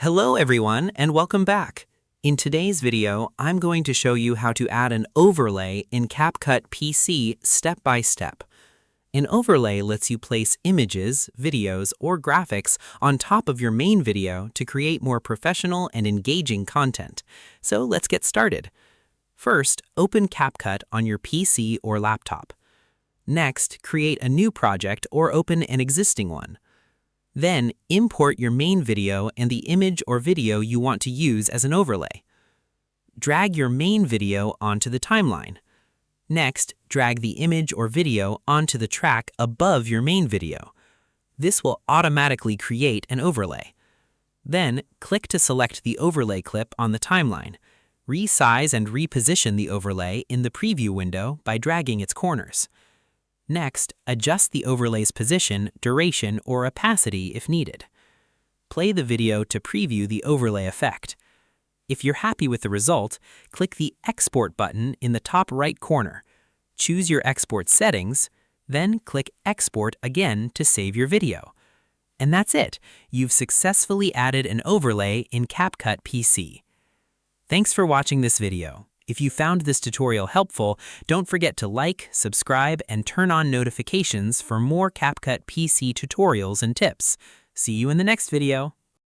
Hello everyone and welcome back. In today's video, I'm going to show you how to add an overlay in CapCut PC step by step. An overlay lets you place images, videos, or graphics on top of your main video to create more professional and engaging content. So let's get started. First, open CapCut on your PC or laptop. Next, create a new project or open an existing one. Then, import your main video and the image or video you want to use as an overlay. Drag your main video onto the timeline. Next, drag the image or video onto the track above your main video. This will automatically create an overlay. Then, click to select the overlay clip on the timeline. Resize and reposition the overlay in the preview window by dragging its corners. Next, adjust the overlay's position, duration, or opacity if needed. Play the video to preview the overlay effect. If you're happy with the result, click the Export button in the top right corner. Choose your export settings, then click Export again to save your video. And that's it! You've successfully added an overlay in CapCut PC. Thanks for watching this video. If you found this tutorial helpful, don't forget to like, subscribe, and turn on notifications for more CapCut PC tutorials and tips. See you in the next video.